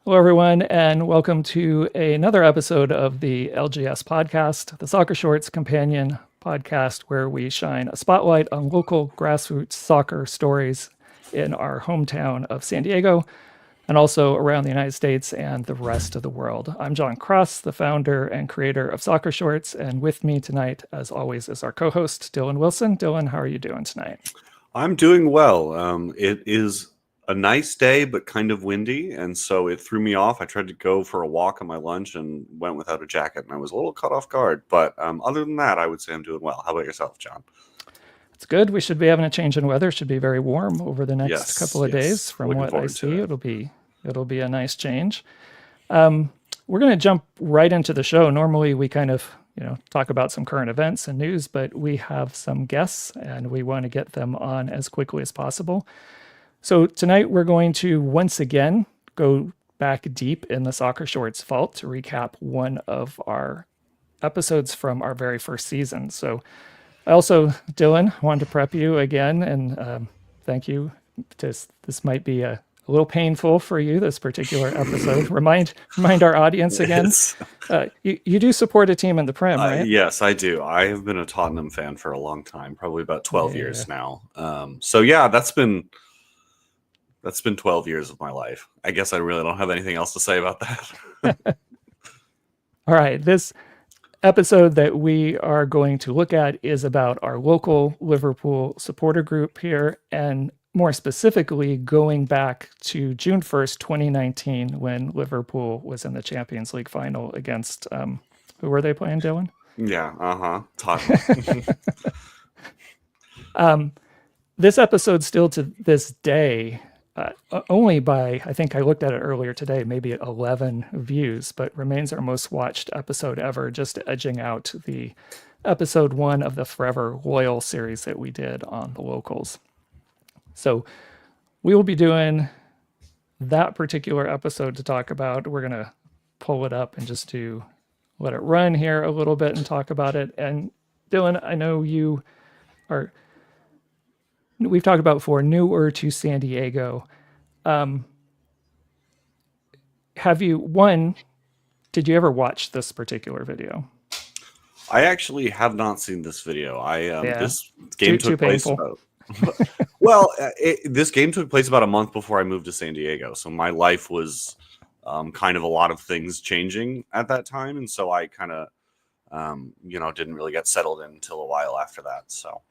Hello, everyone, and welcome to another episode of the LGS Podcast, the Soccer Shorts companion podcast, where we shine a spotlight on local grassroots soccer stories in our hometown of San Diego and also around the United States and the rest of the world. I'm John Cross, the founder and creator of Soccer Shorts, and with me tonight, as always, is our co-host, Dylan Wilson. Dylan, how are you doing tonight? I'm doing well. It is a nice day, but kind of windy, and so it threw me off. I tried to go for a walk on my lunch and went without a jacket, and I was a little caught off guard. But other than that, I would say I'm doing well. How about yourself, John? It's good. We should be having a change in weather. It should be very warm over the next couple of days. From what I see, it'll be a nice change. We're going to jump right into the show. Normally, we kind of talk about some current events and news, but we have some guests, and we want to get them on as quickly as possible. So tonight we're going to once again go back deep in the Soccer Shorts vault to recap one of our episodes from our very first season. So I also, Dylan, wanted to prep you again and thank you. This might be a little painful for you, this particular episode. Remind our audience again. You do support a team in the Prem, right? Yes, I do. I have been a Tottenham fan for a long time, probably about 12 years now. So yeah, that's been 12 years of my life. I guess I really don't have anything else to say about that. All right. This episode that we are going to look at is about our local Liverpool supporter group here, and more specifically, going back to June 1st, 2019, when Liverpool was in the Champions League final against, who were they playing, Dylan? Yeah, Tottenham. This episode still to this day, only by, I think I looked at it earlier today, maybe 11 views, but remains our most watched episode ever, just edging out the episode 1 of the Forever Loyal series that we did on the locals. So we will be doing that particular episode to talk about. We're going to pull it up and just let it run here a little bit and talk about it. And Dylan, I know we've talked about before, newer to San Diego. Did you ever watch this particular video? I actually have not seen this video. This game took place about this game took place about a month before I moved to San Diego. So my life was kind of a lot of things changing at that time. And so I kind of, didn't really get settled in until a while after that. So,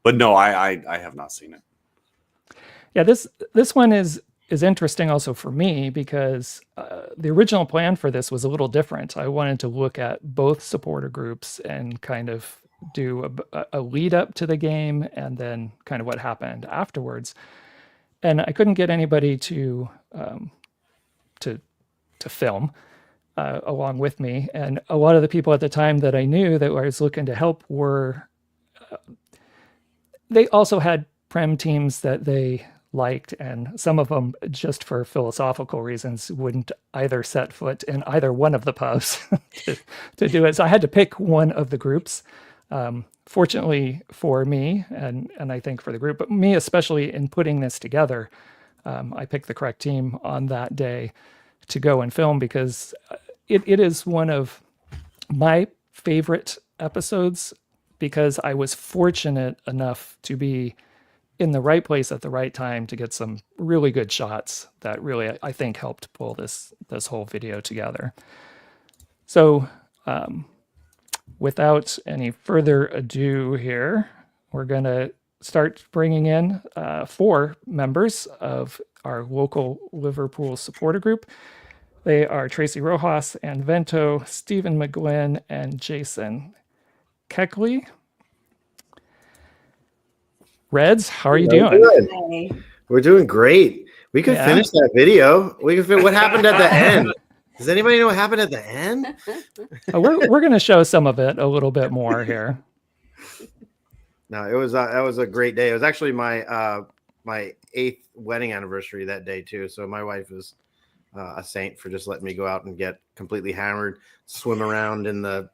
but no, I have not seen it. Yeah, this one is interesting also for me because the original plan for this was a little different. I wanted to look at both supporter groups and kind of do a lead up to the game and then kind of what happened afterwards. And I couldn't get anybody to film along with me. And a lot of the people at the time that I knew that I was looking to help were they also had Prem teams that they liked, and some of them, just for philosophical reasons, wouldn't either set foot in either one of the pubs to do it. So I had to pick one of the groups. Fortunately for me, and I think for the group, but me especially in putting this together, I picked the correct team on that day to go and film because it is one of my favorite episodes because I was fortunate enough to be in the right place at the right time to get some really good shots that really, I think, helped pull this whole video together. So without any further ado here, we're going to start bringing in 4 members of our local Liverpool supporter group. They are Tracy Rojas and Vento, Stephen McGlynn, and Jason Keckley. Reds, how are you doing? Good. We're doing great. We could finish that video. What happened at the end? Does anybody know what happened at the end? We're going to show some of it a little bit more here. No, it was that was a great day. It was actually my 8th wedding anniversary that day too. So my wife is a saint for just letting me go out and get completely hammered, swim around in the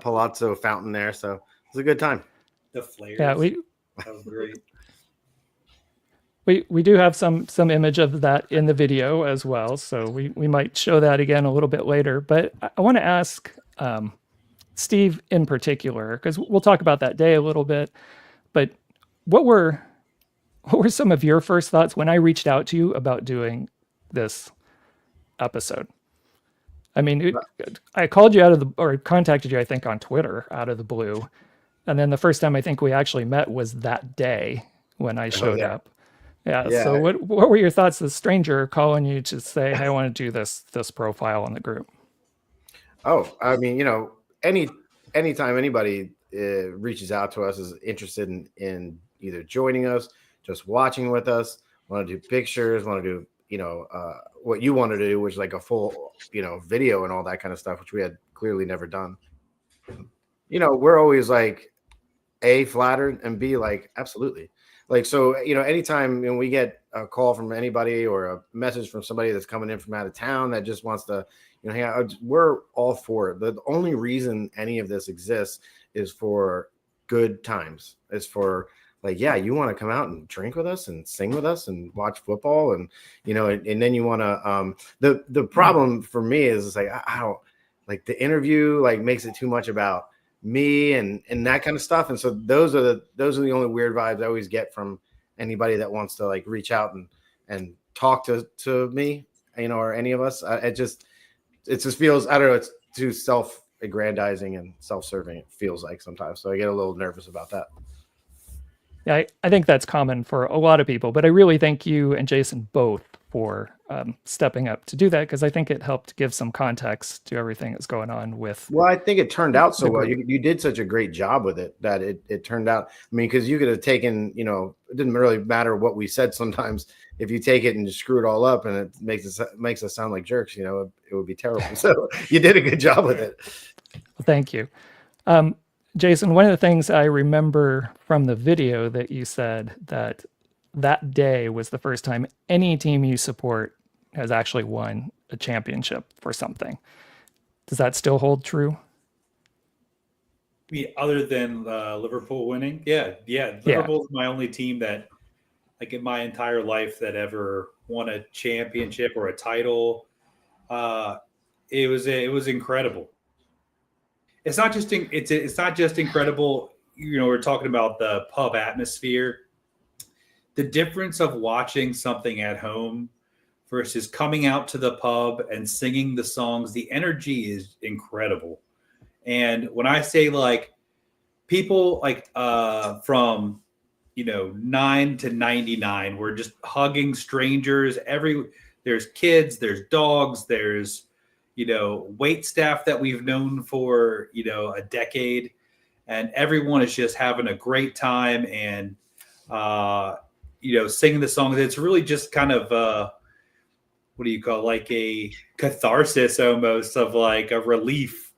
Palazzo fountain there. So it was a good time. The flares. Yeah, that was great. We do have some image of that in the video as well, so we might show that again a little bit later. But I want to ask Steve in particular, because we'll talk about that day a little bit. But what were some of your first thoughts when I reached out to you about doing this episode? I mean, I called you or contacted you, I think, on Twitter out of the blue. And then the first time I think we actually met was that day when I showed up. Yeah. So what were your thoughts? The stranger calling you to say, "Hey, I want to do this profile on the group." Oh, I mean, anytime anybody reaches out to us, is interested in either joining us, just watching with us, want to do pictures, want to do, what you want to do, which is like a full, video and all that kind of stuff, which we had clearly never done. We're always like, A, flattered, and B, like, absolutely. Like, so, anytime we get a call from anybody or a message from somebody that's coming in from out of town that just wants to, hang out, we're all for it. The only reason any of this exists is for good times. It's for like, yeah, you want to come out and drink with us and sing with us and watch football. And, and then you want to, the problem for me is like, I don't like the interview, like makes it too much about me and that kind of stuff. And so those are the only weird vibes I always get from anybody that wants to like reach out and talk to me, or any of us. It just feels, I don't know, it's too self-aggrandizing and self-serving. It feels like sometimes. So I get a little nervous about that. Yeah, I think that's common for a lot of people, but I really thank you and Jason both for stepping up to do that, because I think it helped give some context to everything that's going on with. Well, I think it turned out so well. You did such a great job with it that it turned out. I mean, because you could have taken, it didn't really matter what we said sometimes. If you take it and just screw it all up and it makes us sound like jerks, it would be terrible. So you did a good job with it. Well, thank you. Jason, one of the things I remember from the video that you said that day was the first time any team you support has actually won a championship for something. Does that still hold true? Other than Liverpool winning? Yeah. Liverpool's my only team that, like, in my entire life that ever won a championship or a title. It was incredible. It's not just incredible. We're talking about the pub atmosphere. The difference of watching something at home versus coming out to the pub and singing the songs, the energy is incredible. And when I say, like, people like from 9 to 99, we're just hugging strangers. There's kids, there's dogs, there's wait staff that we've known for a decade, and everyone is just having a great time and singing the songs. It's really just kind of what do you call, like a catharsis almost, of like a relief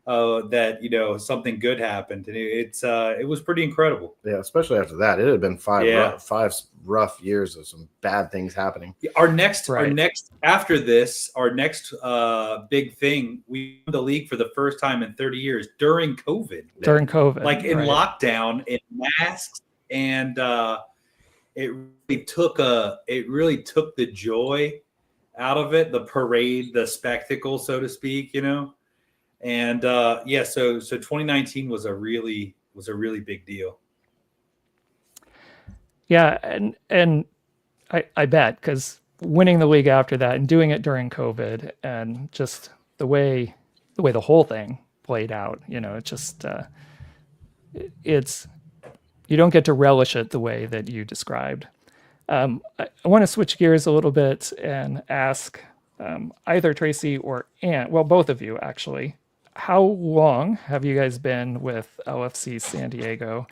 that something good happened, and it was pretty incredible. Yeah, especially after that, it had been five rough years of some bad things happening. Our next after this, our next big thing, we won the league for the first time in 30 years during COVID. Like in lockdown, in masks, and it really took the joy out of it, the parade, the spectacle, so to speak, And so 2019 was a really big deal. Yeah, and I bet, because winning the league after that and doing it during COVID and just the way the whole thing played out, it just it's, you don't get to relish it the way that you described. I want to switch gears a little bit and ask either Tracy or Ant, well, both of you actually, how long have you guys been with LFC San Diego?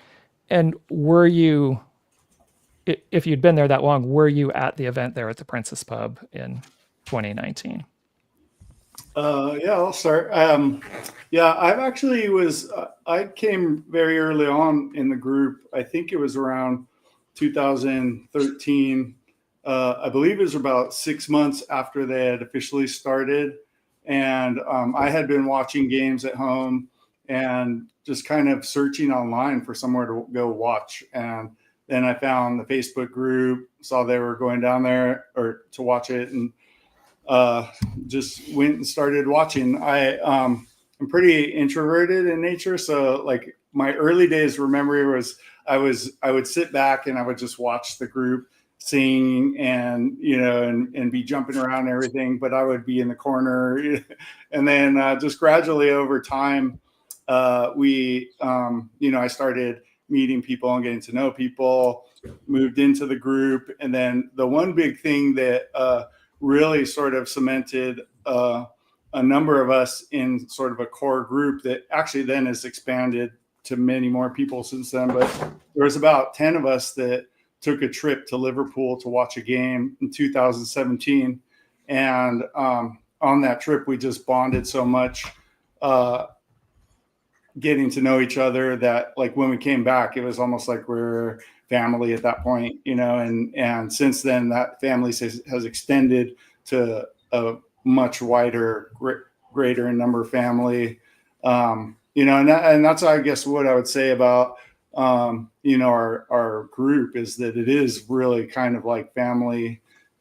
And were you, if you'd been there that long, were you at the event there at the Princess Pub in 2019? I'll start. I came very early on in the group. I think it was around 2013. I believe it was about 6 months after they had officially started. And I had been watching games at home and just kind of searching online for somewhere to go watch. And then I found the Facebook group, saw they were going down there or to watch it, and just went and started watching. I'm pretty introverted in nature, so like my early days memory was I would sit back and I would just watch the group sing and and be jumping around and everything, but I would be in the corner. And then just gradually over time, I started meeting people and getting to know people, moved into the group. And then the one big thing that really sort of cemented a number of us in sort of a core group that actually then has expanded to many more people since then. But there was about 10 of us that took a trip to Liverpool to watch a game in 2017. And on that trip, we just bonded so much, getting to know each other, that like when we came back, it was almost like we're family at that point, and since then that family has extended to a much wider, greater in number family, and that's, I guess, what I would say about, our group is that it is really kind of like family,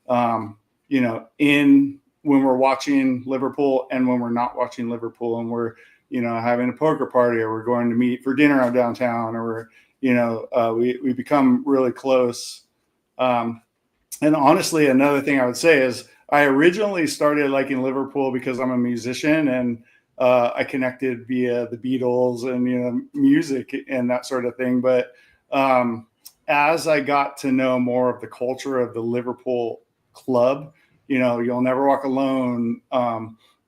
in when we're watching Liverpool and when we're not watching Liverpool, and we're, having a poker party, or we're going to meet for dinner out downtown, or we become really close. And honestly, another thing I would say is I originally started liking Liverpool because I'm a musician, and I connected via the Beatles and, music and that sort of thing. But as I got to know more of the culture of the Liverpool club, You'll Never Walk Alone,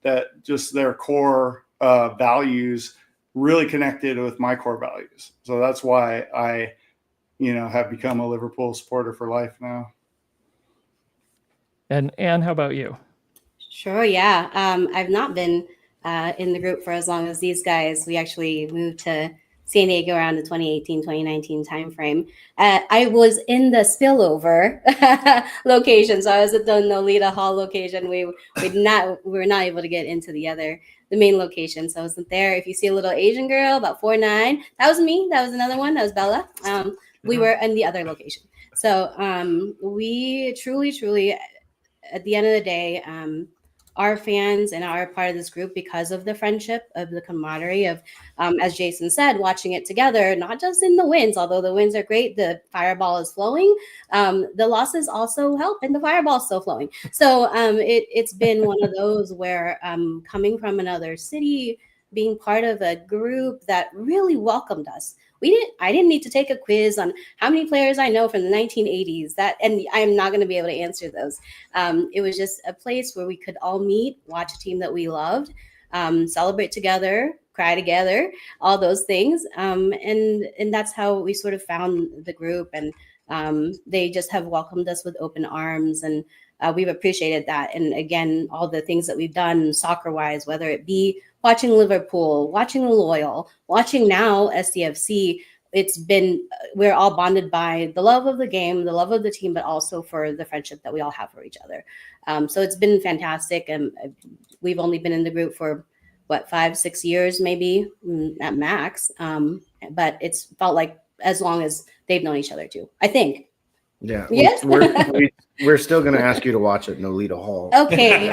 that just their core values really connected with my core values. So that's why I, have become a Liverpool supporter for life now. And Anne, how about you? Sure, yeah. I've not been in the group for as long as these guys. We actually moved to San Diego around the 2018-2019 timeframe. I was in the spillover location, so I was at the Nolita Hall location. We were not able to get into the main location, so I wasn't there. If you see a little Asian girl about 4'9", that was me. That was another one. That was Bella. We were in the other location. So we truly, at the end of the day, are fans and are part of this group because of the friendship, of the camaraderie of, as Jason said, watching it together, not just in the wins, although the wins are great, the fireball is flowing. The losses also help, and the fireball is still flowing. So it's been one of those where coming from another city, being part of a group that really welcomed us. I didn't need to take a quiz on how many players I know from the 1980s, and I'm not going to be able to answer those. It was just a place where we could all meet, watch a team that we loved, celebrate together, cry together, all those things. And that's how we sort of found the group, and they just have welcomed us with open arms, and we've appreciated that. And again, all the things that we've done soccer wise, whether it be watching Liverpool, watching Loyal, watching now SDFC, we're all bonded by the love of the game, the love of the team, but also for the friendship that we all have for each other. So it's been fantastic. And we've only been in the group for 5-6 years, maybe at max. But it's felt like as long as they've known each other too, I think. Yeah. Yes? We're still going to ask you to watch it, Nolita Hall. Okay.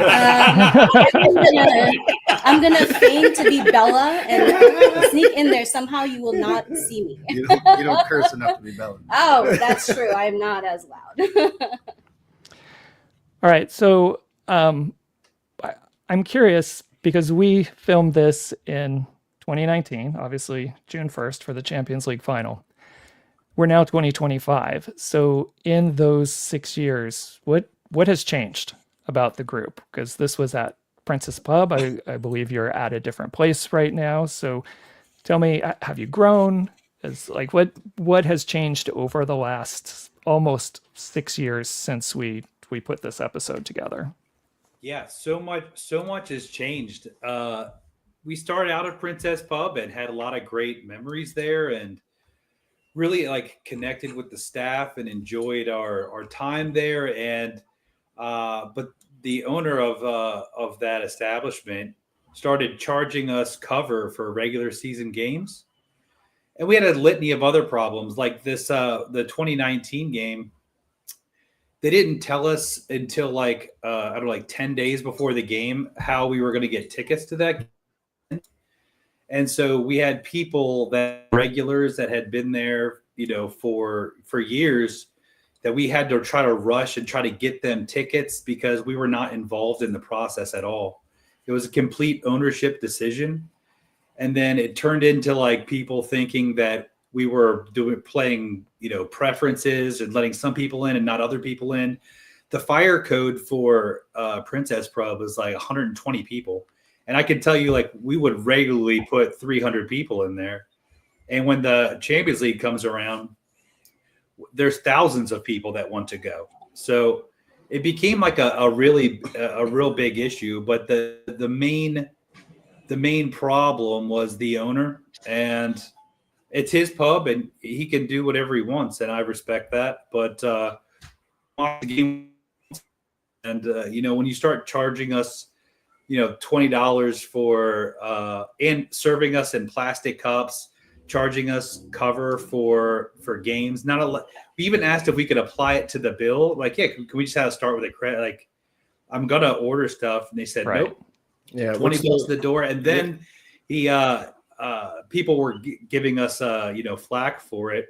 I'm going to feign to be Bella and sneak in there. Somehow you will not see me. You don't curse enough to be Bella. Oh, that's true. I'm not as loud. All right. So I'm curious, because we filmed this in 2019, obviously June 1st for the Champions League final. We're now 2025. So in those 6 years, what has changed about the group? Because this was at Princess Pub. I believe you're at a different place right now. So tell me, have you grown? What has changed over the last almost 6 years since we put this episode together? Yeah, so much has changed. We started out at Princess Pub and had a lot of great memories there, and really connected with the staff and enjoyed our time there. And but the owner of that establishment started charging us cover for regular season games, And we had a litany of other problems like this, the 2019 game. They didn't tell us until like, I don't know, like 10 days before the game, how we were going to get tickets to that. And so we had people that regulars that had been there, for years, that we had to try to rush and try to get them tickets because we were not involved in the process at all. It was a complete ownership decision. And then it turned into like people thinking that we were playing, preferences and letting some people in and not other people in. The fire code for Princess Pub was like 120 people. And I can tell you, like, we would regularly put 300 people in there. And when the Champions League comes around, there's thousands of people that want to go. So it became like a real big issue. But the main problem was the owner, and it's his pub and he can do whatever he wants. And I respect that. But when you start charging us, $20 for and serving us in plastic cups, charging us cover for games. We even asked if we could apply it to the bill. Like, yeah, can we just have to start with a credit? Like, I'm gonna order stuff, and they said nope. Yeah, $20 at the door, and then people were giving us flack for it.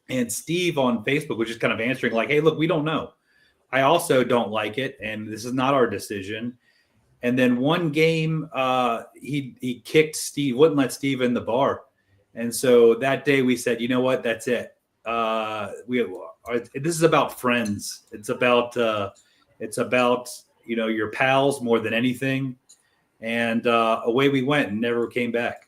And Steve on Facebook was just kind of answering like, "Hey, look, we don't know. I also don't like it, and this is not our decision." And then one game, he kicked Steve, wouldn't let Steve in the bar. And so that day we said, you know what, that's it. This is about friends. It's about your pals more than anything. And away we went and never came back.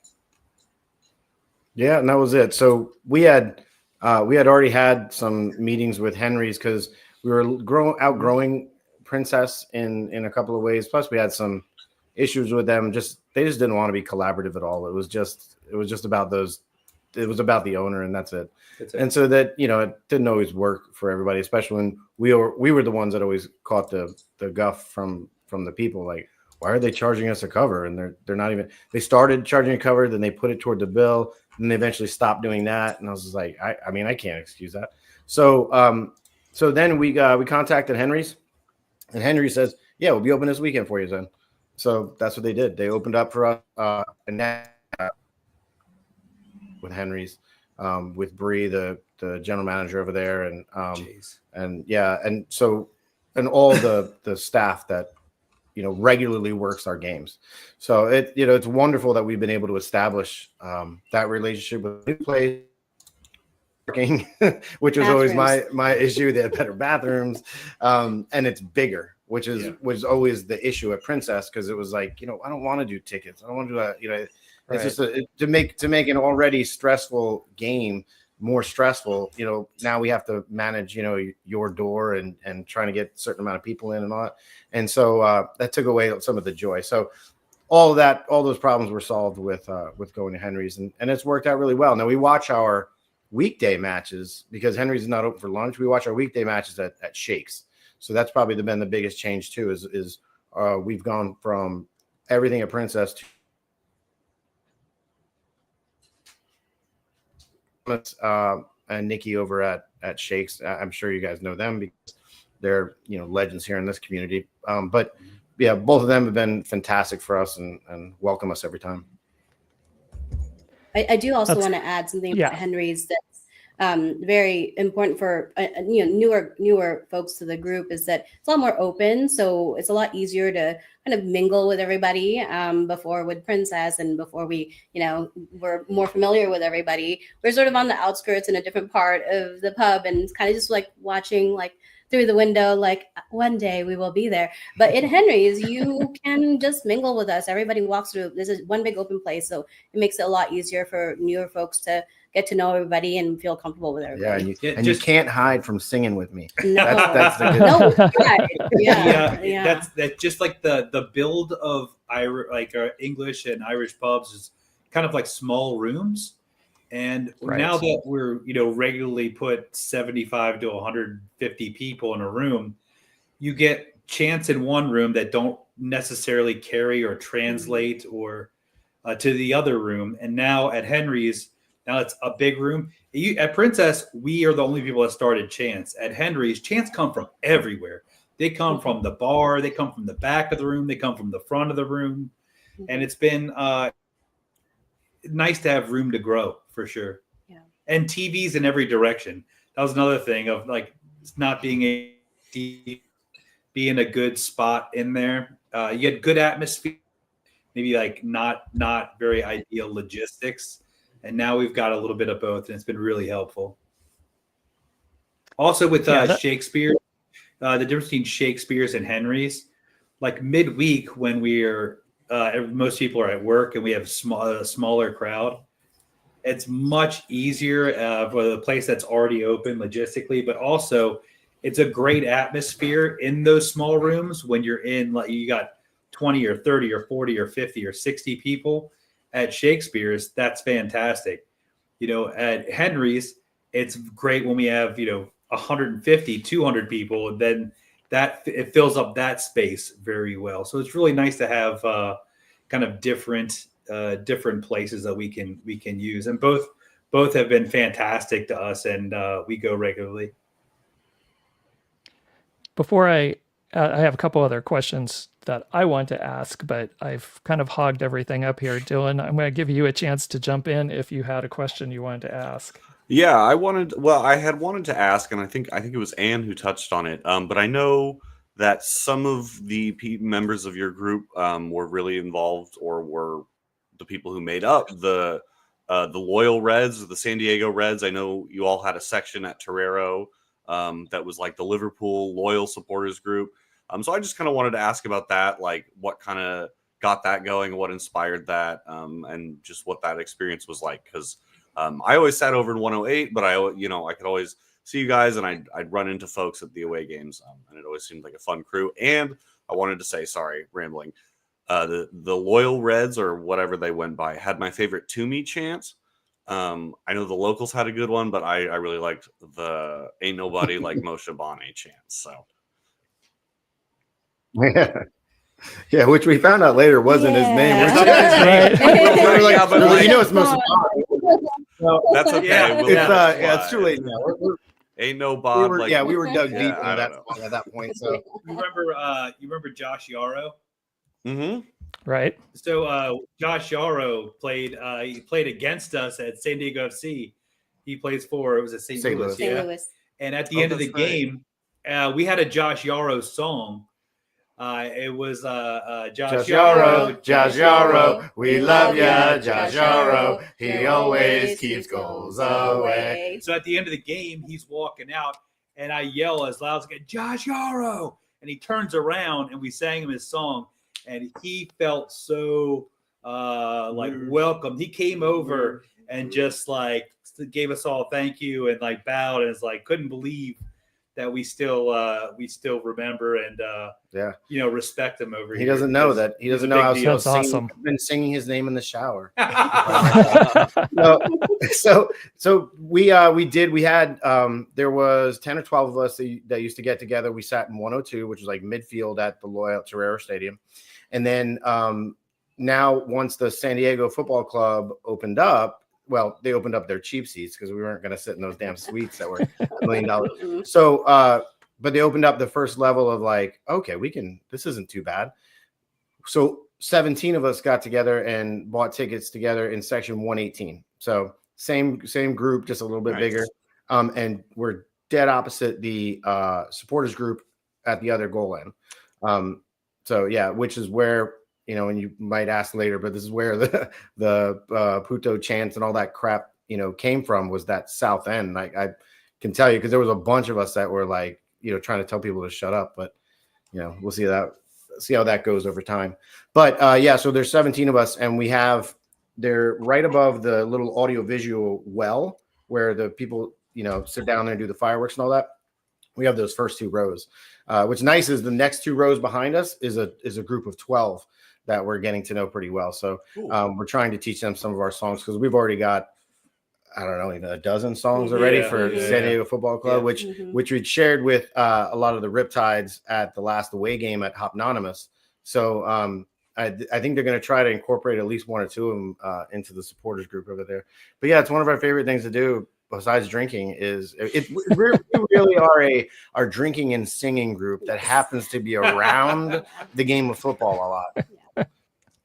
Yeah, and that was it. So we had already had some meetings with Henry's because we were outgrowing Princess in a couple of ways. Plus we had some issues with them. They just didn't want to be collaborative at all. It was just about it was about the owner, and that's it. And so that, it didn't always work for everybody, especially when we were the ones that always caught the guff from the people. Like, why are they charging us a cover? And they're not even, they started charging a cover, then they put it toward the bill, and they eventually stopped doing that. And I was just like, I mean, I can't excuse that. So then we contacted Henry's. And Henry says, yeah, we'll be open this weekend for you, then. So that's what they did. They opened up for us with Henry's, with Bree, the general manager over there, and all the staff that regularly works our games. So it's wonderful that we've been able to establish that relationship with new players. Which was always my issue. They had better bathrooms, and it's bigger, which was always the issue at Princess, because it was like, I don't want to do tickets. I don't want to do that. It's just to make an already stressful game more stressful. Now we have to manage your door and trying to get a certain amount of people in and all that, and so that took away some of the joy. So all those problems were solved with going to Henry's, and it's worked out really well. Now we watch our weekday matches because Henry's is not open for lunch. We watch our weekday matches at Shakes. So that's probably been the biggest change too, is we've gone from everything at Princess to and Nikki over at Shakes. I'm sure you guys know them because they're legends here in this community. But yeah, both of them have been fantastic for us and welcome us every time. I do also want to add something about Henry's that's very important for newer folks to the group, is that it's a lot more open, so it's a lot easier to kind of mingle with everybody. Before with Princess and before we were more familiar with everybody, we're sort of on the outskirts in a different part of the pub, and it's kind of just like watching through the window, like one day we will be there. But in Henry's, you can just mingle with us. Everybody walks through. This is one big open place, so it makes it a lot easier for newer folks to get to know everybody and feel comfortable with everybody. Yeah, you can't hide from singing with me. No, that's the good that's just like the build of English and Irish pubs is kind of like small rooms. And now that we're, regularly put 75 to 150 people in a room, you get chants in one room that don't necessarily carry or translate or to the other room. And now at Henry's, Now it's a big room. At Princess, we are the only people that started chants. At Henry's, chants come from everywhere. They come from the bar. They come from the back of the room. They come from the front of the room. And it's been nice to have room to grow for sure. Yeah. And TVs in every direction. That was another thing of like not being a good spot in there. You get good atmosphere, maybe like not very ideal logistics. And now we've got a little bit of both, and it's been really helpful. Also with Shakespeare, the difference between Shakespeare's and Henry's, like midweek when we're most people are at work and we have a smaller crowd, it's much easier for the place that's already open logistically, but also it's a great atmosphere in those small rooms when you're in, like you got 20 or 30 or 40 or 50 or 60 people. At Shakespeare's, that's fantastic. At Henry's, it's great when we have, 150, 200 people, then it fills up that space very well. So it's really nice to have kind of different places that we can use, and both have been fantastic to us, and we go regularly. Before I have a couple other questions that I want to ask, but I've kind of hogged everything up here. Dylan, I'm going to give you a chance to jump in if you had a question you wanted to ask. Yeah, I had wanted to ask, and I think it was Anne who touched on it. But I know that some of the members of your group were really involved, or were the people who made up the Loyal Reds, or the San Diego Reds. I know you all had a section at Torero that was like the Liverpool Loyal supporters group. So I just kind of wanted to ask about that, like what kind of got that going, what inspired that, and just what that experience was like. Because I always sat over in 108, but I could always see you guys, and I'd run into folks at the away games, and it always seemed like a fun crew. And I wanted to say, sorry, rambling, the Loyal Reds, or whatever they went by, had my favorite "To Me" chant. I know the locals had a good one, but I really liked the "Ain't Nobody Like Moshe Bani" chant. So. Yeah, which we found out later wasn't his name. We're like, it's Moshe Bani. That's okay. It's too late now. Ain't no Bob. We were dug deep into that song at that point. So you remember Josh Yarrow? Mm-hmm. Right. So Josh Yarrow played. He played against us at San Diego FC. He plays for it was at St. Louis. St. Louis. And at the end of the game, we had a Josh Yarrow song. It was Josh Yarrow, we love ya, Josh Yarrow. He always keeps goals away. So at the end of the game, he's walking out, and I yell as loud as I can, Josh Yarrow, and he turns around, and we sang him his song, and he felt so welcome. He came over and just like gave us all thank you and like bowed, and it's like couldn't believe that we still remember and respect him over here. He doesn't know that. He doesn't know how that's awesome. I've been singing his name in the shower. We had there was 10 or 12 of us that used to get together. We sat in 102, which was like midfield at the Loyal Torero Stadium. And then now once the San Diego Football Club opened up, well, they opened up their cheap seats because we weren't going to sit in those damn suites that were $1 million. So, but they opened up the first level of like, okay, this isn't too bad. So 17 of us got together and bought tickets together in section 118. So same group, just a little bit bigger. And we're dead opposite the supporters group at the other goal end. So yeah, which is where, and you might ask later, but this is where the Puto chants and all that crap, came from, was that south end. I can tell you, because there was a bunch of us that were like, trying to tell people to shut up, but we'll see how that goes over time. But so there's 17 of us, and they're right above the little audio visual well where the people, sit down there and do the fireworks and all that. We have those first two rows. What's nice is the next two rows behind us is a group of 12 that we're getting to know pretty well. So we're trying to teach them some of our songs, because we've already got, I don't know, even a dozen songs already for San Diego Football Club, which we'd shared with a lot of the Riptides at the last away game at Hopnonymous. So I think they're going to try to incorporate at least one or two of them into the supporters group over there. But yeah, it's one of our favorite things to do besides drinking. Is we really are our drinking and singing group that happens to be around the game of football a lot.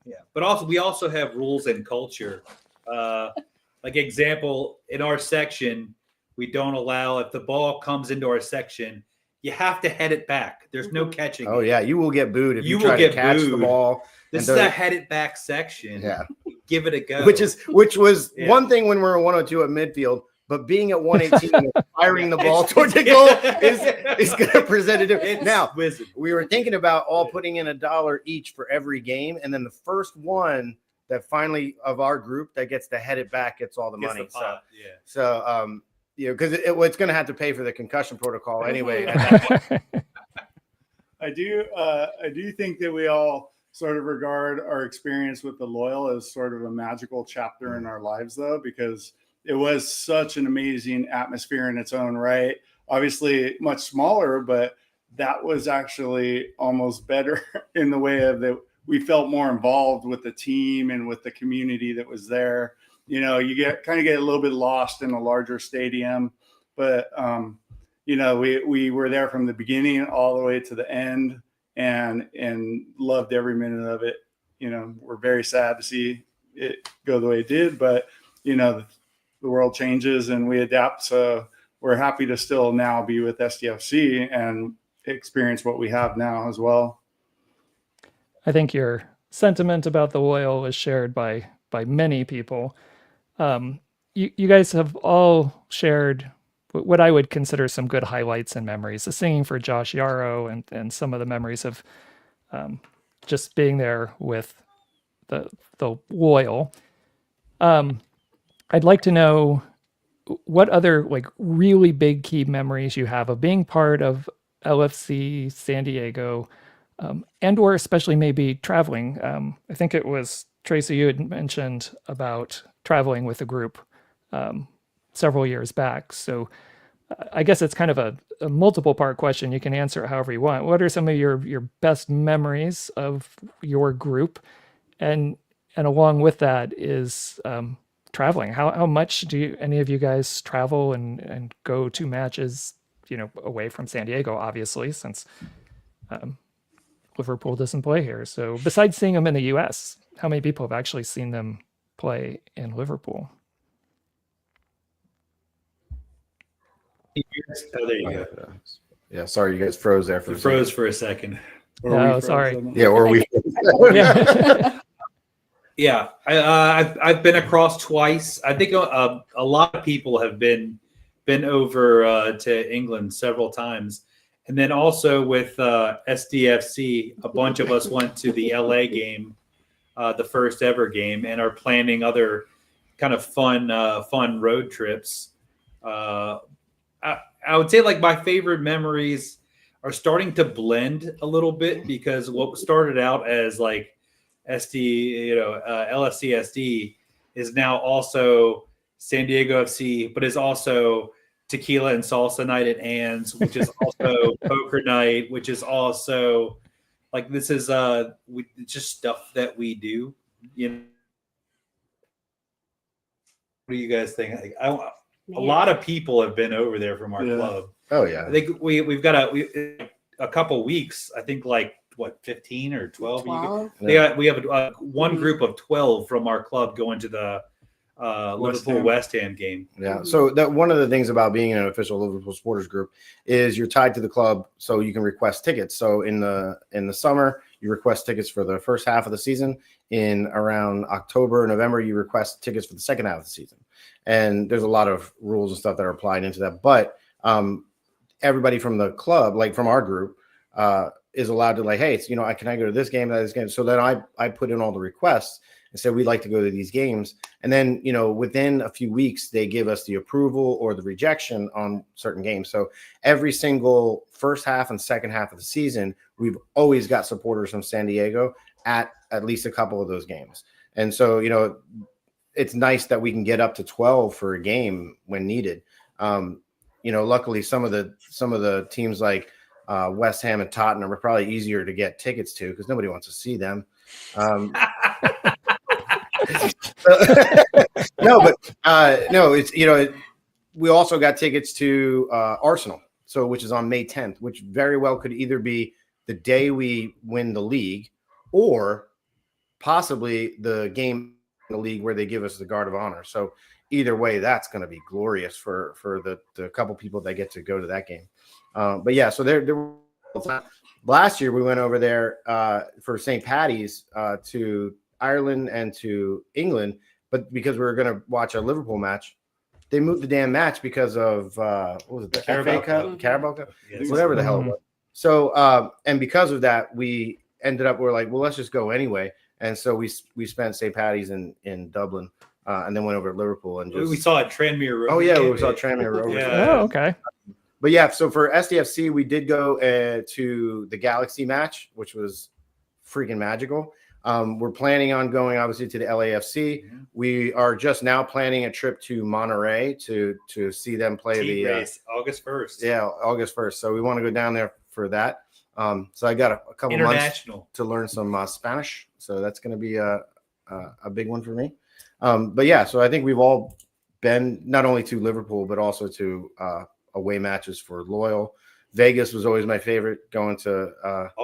Yeah, but also we also have rules and culture. Like example, in our section, we don't allow if the ball comes into our section, you have to head it back. There's no catching. Oh yeah, you will get booed if you will try get to catch booed. the ball. This is a head it back section. Yeah, give it a go. Which was one thing when we were 102 at midfield, but being at 118 and firing the ball towards the goal is going to present a difference. Now, we were thinking about all putting in $1 each for every game, and then the first one that finally of our group that gets to head it back gets all the money. So you know, because it's going to have to pay for the concussion protocol anyway. I do think that we all sort of regard our experience with the Loyal as sort of a magical chapter in our lives, though, because it was such an amazing atmosphere in its own right. Obviously much smaller, but that was actually almost better in the way of that we felt more involved with the team and with the community that was there. You know, you get a little bit lost in a larger stadium, but you know, we were there from the beginning all the way to the end and loved every minute of it. You know, we're very sad to see it go the way it did, but you know, the world changes and we adapt. So we're happy to still now be with SDFC and experience what we have now as well. I think your sentiment about the Loyal is shared by many people. You guys have all shared what I would consider some good highlights and memories. The singing for Josh Yarrow and some of the memories of just being there with the Loyal. I'd like to know what other like really big key memories you have of being part of LFC San Diego, and or especially maybe traveling. I think it was Tracy, you had mentioned about traveling with a group several years back. So I guess it's kind of a multiple part question. You can answer it however you want. What are some of your best memories of your group? And along with that is traveling. How much do any of you guys travel and go to matches, you know, away from San Diego, obviously, since Liverpool doesn't play here. So besides seeing them in the US, how many people have actually seen them play in Liverpool? Oh, there you go. Yeah, sorry, you guys froze there for a second. No, sorry. Yeah, or we. Yeah. Yeah, I've been across twice. I think a lot of people have been over to England several times, and then also with SDFC, a bunch of us went to the LA game, the first ever game, and are planning other kind of fun road trips. I would say like my favorite memories are starting to blend a little bit because what started out as like SD, LFC SD is now also San Diego FC, but is also Tequila and Salsa Night at Ann's, which is also Poker Night, which is also like this is just stuff that we do. You know, what do you guys think? Like, a lot of people have been over there from our club. Oh yeah, I think we've got a couple weeks. I think like what 15 or 12. 12. We have one group of 12 from our club going to the Liverpool West Ham game. Yeah. So that one of the things about being in an official Liverpool supporters group is you're tied to the club, so you can request tickets. So in the summer, you request tickets for the first half of the season. In around October, November, you request tickets for the second half of the season. And there's a lot of rules and stuff that are applied into that. But everybody from the club, like from our group, is allowed to like, hey, can I go to this game, that game? So then I put in all the requests and said we'd like to go to these games. And then, within a few weeks, they give us the approval or the rejection on certain games. So every single first half and second half of the season, we've always got supporters from San Diego at least a couple of those games. And so, it's nice that we can get up to 12 for a game when needed. Luckily some of the teams like West Ham and Tottenham are probably easier to get tickets to because nobody wants to see them. No, it's we also got tickets to Arsenal, which is on May 10th, which very well could either be the day we win the league or possibly the game in the league where they give us the Guard of Honor. So either way, that's going to be glorious for the couple people that get to go to that game. But yeah, so there last year we went over there for St. Patty's to Ireland and to England, but because we were going to watch a Liverpool match, they moved the damn match because of what was it, the FA Cup, Carabao Cup, whatever the hell it was. So and because of that, we ended up we're like, well, let's just go anyway. And so we spent St. Patty's in Dublin, and then went over to Liverpool and just we saw a Tranmere Rovers. Oh yeah, we saw Tranmere Rovers. Yeah. Oh, okay. But yeah, so for SDFC, we did go to the Galaxy match, which was freaking magical. We're planning on going obviously to the LAFC. Mm-hmm. We are just now planning a trip to Monterey to see them play Team race, August 1st. Yeah, August 1st. So we want to go down there for that. So I got a couple months to learn some Spanish. So that's going to be a big one for me. But yeah, so I think we've all been not only to Liverpool, but also to away matches for Loyal. Vegas was always my favorite. Going to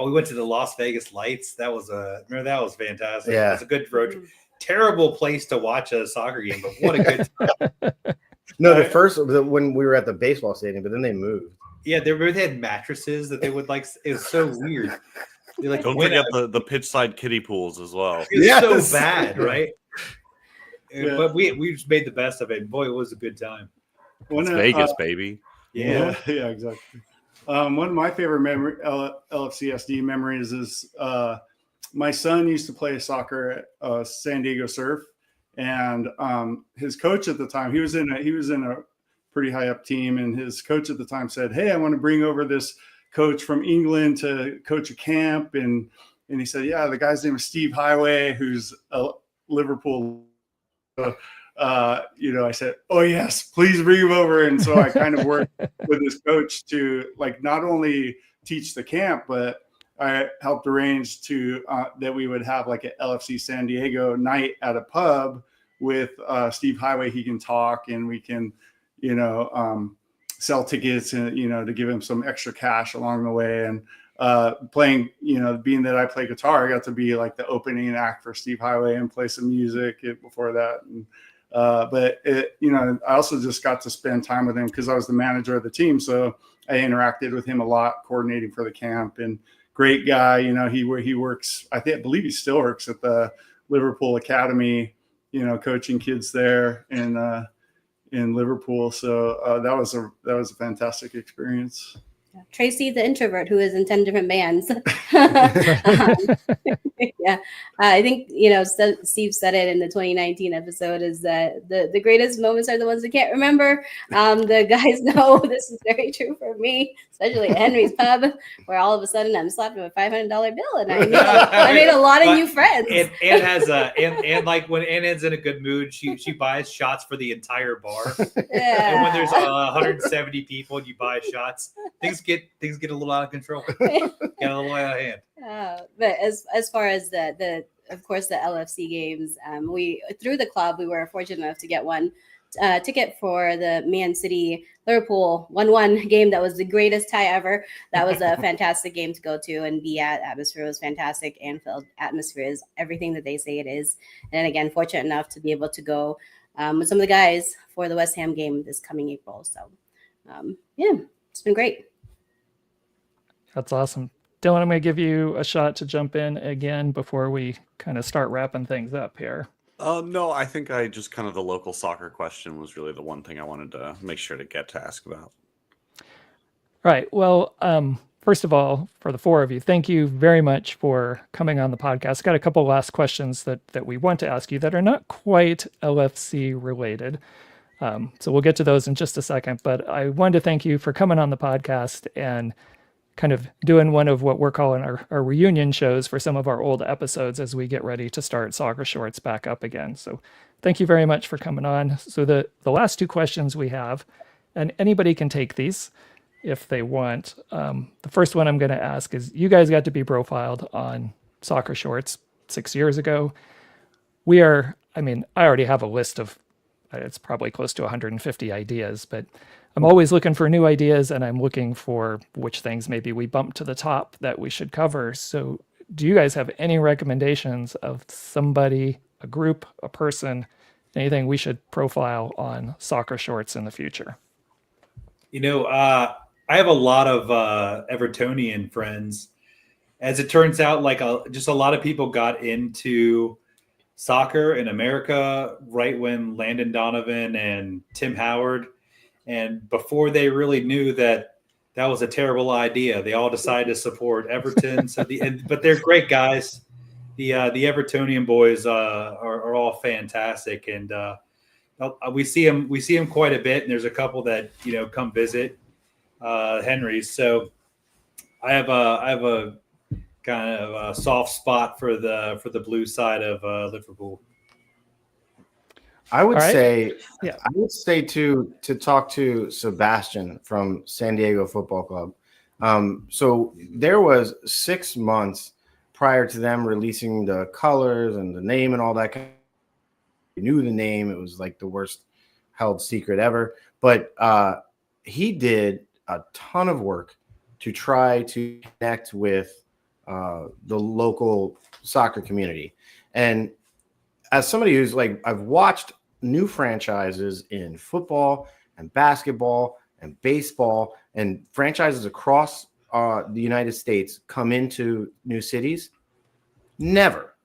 we went to the Las Vegas Lights. That was remember that was fantastic. Yeah, it was a good road trip. Terrible place to watch a soccer game, but what a good time. No, the first when we were at the baseball stadium, but then they moved. Yeah, they had mattresses that they would like. It was so weird. Like, don't forget the pitch side kiddie pools as well. It's so bad, right? Yeah. But we just made the best of it. Boy, it was a good time. It's Vegas, baby. Yeah, exactly. One of my favorite LFC SD memories is my son used to play soccer at San Diego Surf, and his coach at the time, he was in a pretty high up team, and his coach at the time said, "Hey, I want to bring over this coach from England to coach a camp," and he said, "Yeah, the guy's name is Steve Highway, who's a Liverpool." I said, "Oh yes, please bring him over." And so I kind of worked with his coach to like not only teach the camp, but I helped arrange that we would have like an LFC San Diego night at a pub with Steve Highway. He can talk, and we can, sell tickets and to give him some extra cash along the way. And playing, being that I play guitar, I got to be like the opening act for Steve Highway and play some music before that. And, but I also just got to spend time with him because I was the manager of the team. So I interacted with him a lot, coordinating for the camp, and great guy. He works, I believe he still works at the Liverpool Academy, coaching kids there in Liverpool. So that was a fantastic experience. Tracy, the introvert who is in 10 different bands. Yeah, I think Steve said it in the 2019 episode, is that the greatest moments are the ones we can't remember. The guys know this is very true for me, especially at Henry's Pub, where all of a sudden I'm slapped with a $500 bill, and I made a lot of new friends. Ann has and like when Ann's in a good mood, she buys shots for the entire bar. Yeah. And when there's 170 people and you buy shots, things get a little out of control. Get a little out of hand. But as far as the of course the LFC games, we through the club we were fortunate enough to get one ticket for the Man City Liverpool 1-1 game. That was the greatest tie ever. That was a fantastic game to go to and be at. Atmosphere was fantastic. Anfield atmosphere is everything that they say it is. And again, fortunate enough to be able to go with some of the guys for the West Ham game this coming April. So yeah, it's been great. That's awesome. Dylan, I'm going to give you a shot to jump in again before we kind of start wrapping things up here. No, I think I just kind of the local soccer question was really the one thing I wanted to make sure to get to ask about. Right. Well, first of all, for the four of you, thank you very much for coming on the podcast. Got a couple last questions that we want to ask you that are not quite LFC related. So we'll get to those in just a second. But I wanted to thank you for coming on the podcast and kind of doing one of what we're calling our reunion shows for some of our old episodes as we get ready to start Soccer Shorts back up again. So thank you very much for coming on. So the last two questions we have, and anybody can take these, if they want. The first one I'm going to ask is, you guys got to be profiled on Soccer Shorts 6 years ago. I already have a list of, it's probably close to 150 ideas, but I'm always looking for new ideas, and I'm looking for which things maybe we bump to the top that we should cover. So do you guys have any recommendations of somebody, a group, a person, anything we should profile on Soccer Shorts in the future? I have a lot of Evertonian friends. As it turns out, just a lot of people got into soccer in America right when Landon Donovan and Tim Howard, and before they really knew that was a terrible idea, they all decided to support Everton. But they're great guys. The Evertonian boys are all fantastic, and we see them quite a bit. And there's a couple that come visit Henry's. So I have a kind of a soft spot for the blue side of Liverpool. I would say, yeah. I would say to talk to Sebastian from San Diego Football Club. So there was 6 months prior to them releasing the colors and the name and all that. We knew the name. It was like the worst held secret ever. But he did a ton of work to try to connect with the local soccer community. And as somebody who's I've watched new franchises in football and basketball and baseball and franchises across the United States come into new cities. Never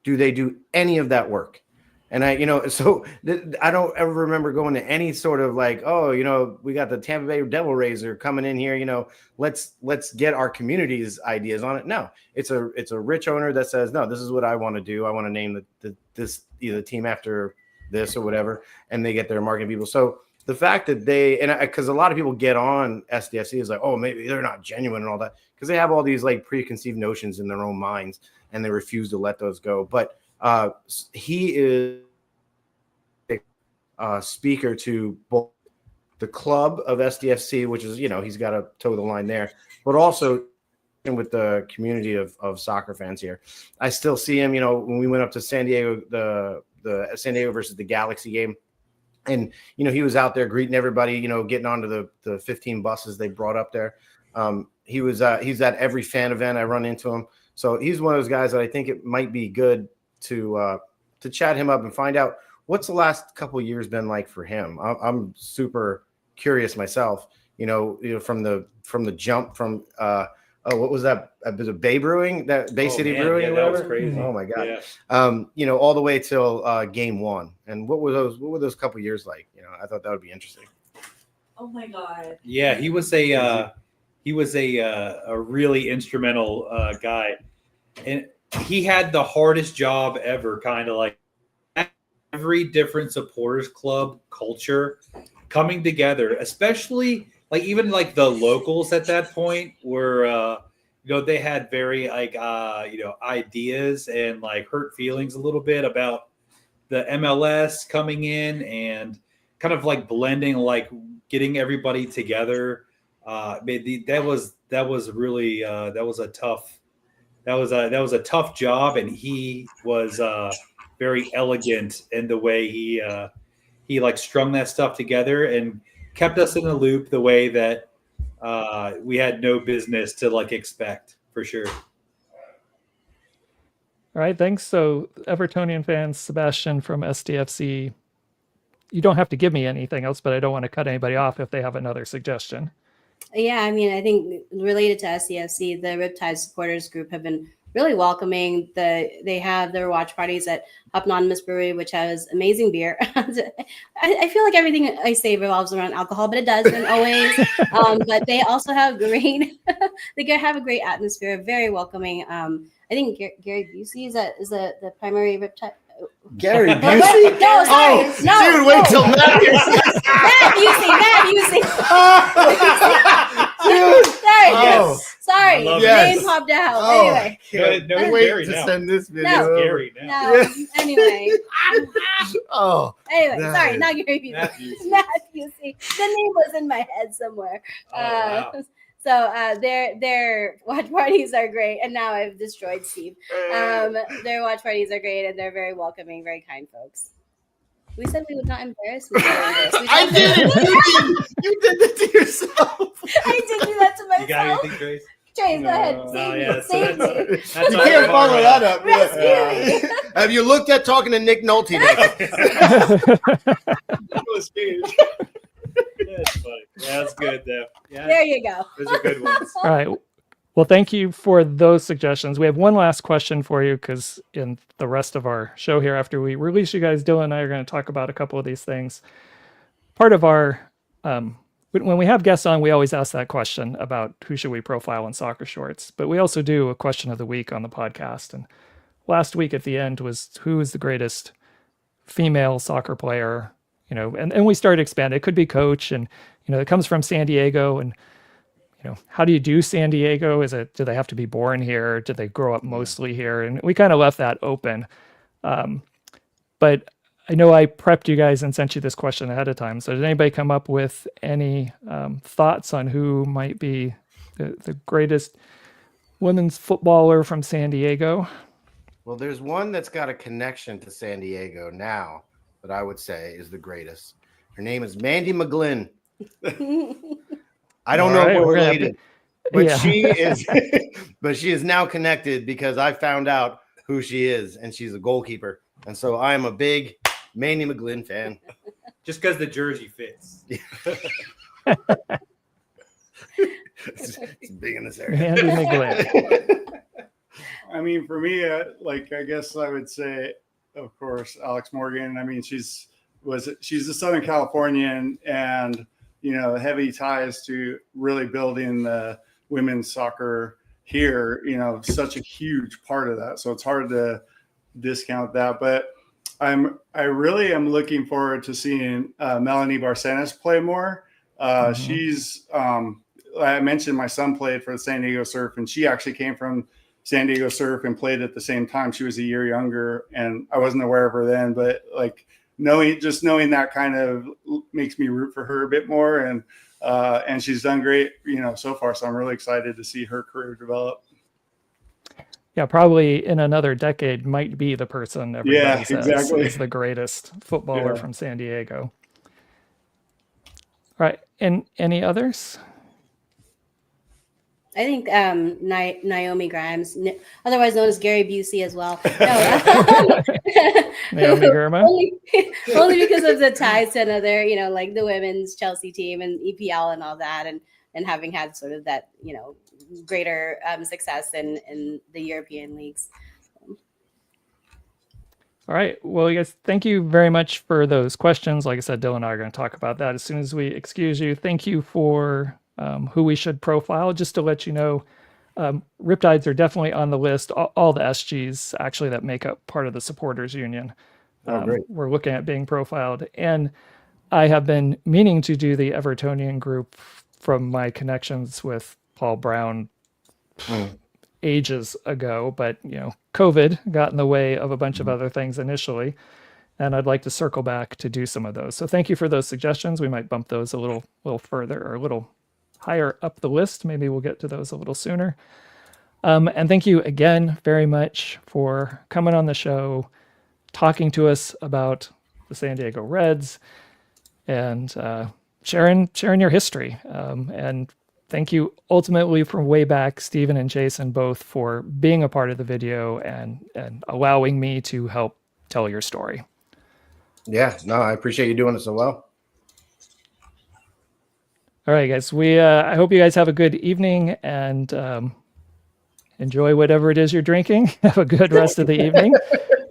do they do any of that work. And I don't ever remember going to any sort of we got the Tampa Bay Devil Raiser coming in here, let's get our community's ideas on it. No, it's a rich owner that says, no, this is what I want to do. I want to name this either team after this or whatever, and they get their marketing people. So the fact that because a lot of people get on SDFC is maybe they're not genuine and all that, because they have all these preconceived notions in their own minds and they refuse to let those go. But he is a speaker to both the club of SDFC, which is, he's got to toe the line there, but also with the community of soccer fans here. I still see him, when we went up to San Diego, the San Diego versus the Galaxy game. And, he was out there greeting everybody, getting onto the 15 buses they brought up there. He's at every fan event. I run into him. So he's one of those guys that I think it might be good to chat him up and find out what's the last couple of years been like for him. I'm super curious myself, from the jump from what was that? Was it Bay Brewing, that Bay City Brewing? Yeah, or that whatever? was crazy. Oh my God. Yeah. All the way till game one. And what were those couple of years like? I thought that would be interesting. Oh my God. Yeah, he was a really instrumental guy, and he had the hardest job ever. Kind of every different supporters club culture coming together, especially even the locals at that point were they had very ideas and hurt feelings a little bit about the MLS coming in and kind of blending, getting everybody together. That was really a tough job, and he was very elegant in the way he strung that stuff together and kept us in the loop the way that we had no business to expect, for sure. All right, thanks. So Evertonian fans, Sebastian from SDFC, you don't have to give me anything else, but I don't want to cut anybody off if they have another suggestion. Yeah, I think related to SDFC, the Riptide supporters group have been really welcoming. They have their watch parties at Up Anonymous Brewery, which has amazing beer. I feel like everything I say revolves around alcohol, but it doesn't always. But they also have they have a great atmosphere, very welcoming. I think Gary Busey is the primary Riptide. Gary Busey? No, sorry. Dude, wait till Matt Matt Busey. Dude. Sorry. Oh. Sorry, love Yes. name popped out. Oh, Anyway, No, can't it's wait Gary to now. send this video. No. over. Gary now. no. Anyway, Oh, anyway. That Sorry, is- now Gary Busey. Matthew. Matthew. See, the name was in my head somewhere. Oh, wow. So their watch parties are great, and now I've destroyed Steve. Their watch parties are great, and they're very welcoming, very kind folks. We said we would not embarrass. We I did it. You did it to yourself. I did do that to You got myself. anything, Trace? Trace, go ahead. No, Save yeah, me. so Save that's- me. That's You all can't right. follow that up. Rescue me. Have you looked at talking to Nick Nolte next? That's funny. Yeah, that's good though. Yeah, There you go. those are good ones. All right. Well, thank you for those suggestions. We have one last question for you because in the rest of our show here, after we release you guys, Dylan and I are going to talk about a couple of these things. Part of our, when we have guests on, we always ask that question about who should we profile in soccer shorts, but we also do a question of the week on the podcast. And last week at the end was who is the greatest female soccer player, and we started expanding. It could be coach, and, it comes from San Diego, and, how do you do San Diego? Do they have to be born here? Do they grow up mostly here? And we kind of left that open. But I know I prepped you guys and sent you this question ahead of time. So did anybody come up with any thoughts on who might be the greatest women's footballer from San Diego? Well, there's one that's got a connection to San Diego now that I would say is the greatest. Her name is Mandy McGlynn. I don't know if we're related, but yeah. she is. But she is now connected because I found out who she is, and she's a goalkeeper. And so I am a big Mandy McGlynn fan. Just because the jersey fits. It's big in this area. Mandy McGlynn. I mean, for me, I guess I would say, of course, Alex Morgan. I mean, she's a Southern Californian, and heavy ties to really building the women's soccer here. Such a huge part of that. So it's hard to discount that. But I really am looking forward to seeing Melanie Barcenas play more. She's I mentioned my son played for the San Diego Surf, and she actually came from San Diego Surf and played at the same time. She was a year younger, and I wasn't aware of her then, but knowing that kind of makes me root for her a bit more. And she's done great, so far. So I'm really excited to see her career develop. Yeah, probably in another decade might be the person everybody says exactly. is the greatest footballer from San Diego. All right. And any others? I think Naomi Grimes, otherwise known as Gary Busey as well. Naomi Girma? only because of the ties to another, like the women's Chelsea team and EPL and all that, and having had sort of that, greater success in the European leagues. All right. Well, you guys, thank you very much for those questions. Like I said, Dylan and I are going to talk about that as soon as we excuse you. Thank you for who we should profile. Just to let you know, Riptides are definitely on the list. All the SGs actually that make up part of the supporters union. Great. We're looking at being profiled. And I have been meaning to do the Evertonian group from my connections with Paul Brown ages ago, but COVID got in the way of a bunch of other things initially, and I'd like to circle back to do some of those. So thank you for those suggestions. We might bump those a little further or a little higher up the list. Maybe we'll get to those a little sooner. And thank you again very much for coming on the show, talking to us about the San Diego Reds, and sharing your history. And thank you ultimately from way back, Stephen and Jason, both for being a part of the video and allowing me to help tell your story. Yeah, no, I appreciate you doing it so well. All right, guys. I hope you guys have a good evening and enjoy whatever it is you're drinking. Have a good rest of the evening.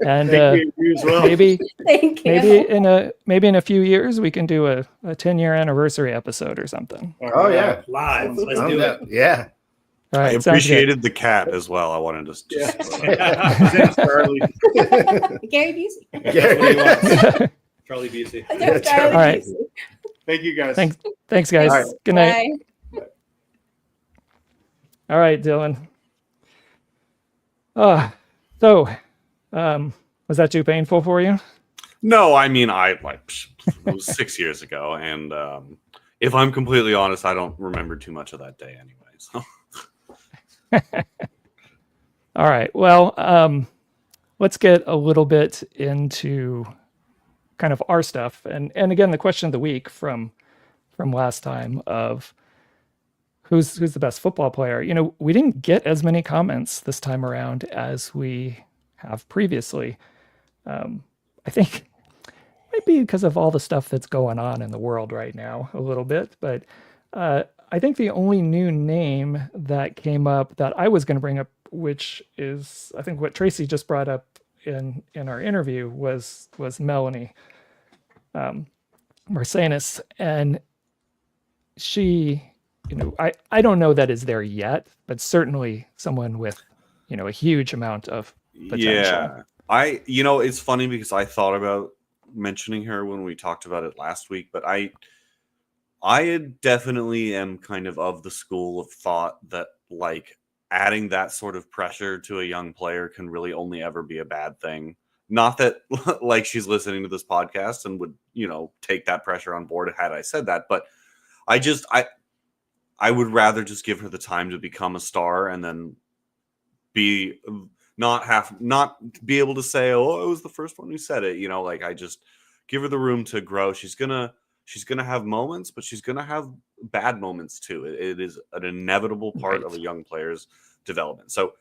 And You as well. maybe Thank you. maybe in a few years we can do a 10-year anniversary episode or something. Oh yeah, Live. Let's I'm do down. it. Yeah. All I right, sounds good. appreciated the cat as well. I wanted to just Thanks, Charlie. Gary Busey. That's what he wants. Charlie Busey. Charlie All right. Busey. Thank you, guys. Thanks, guys. All right. Good night. Bye. All right, Dylan. So, was that too painful for you? No, I mean, it was 6 years ago, and if I'm completely honest, I don't remember too much of that day anyway. So. All right. Well, let's get a little bit into kind of our stuff, and again, the question of the week from last time of who's the best football player. You know, we didn't get as many comments this time around as we have previously. I think maybe because of all the stuff that's going on in the world right now, a little bit, but I think the only new name that came up that I was going to bring up, which is I think what Tracy just brought up in our interview, was Melanie Marsanis, and she, you know, I don't know that is there yet, but certainly someone with, you know, a huge amount of potential. Yeah, it's funny because I thought about mentioning her when we talked about it last week, but I definitely am kind of the school of thought that like adding that sort of pressure to a young player can really only ever be a bad thing. Not that like she's listening to this podcast and would, you know, take that pressure on board had I said that, but I would rather just give her the time to become a star and then not be able to say, oh, I was the first one who said it. You know, like I just give her the room to grow. She's gonna have moments, but she's gonna have bad moments too. It is an inevitable part of a young player's development. So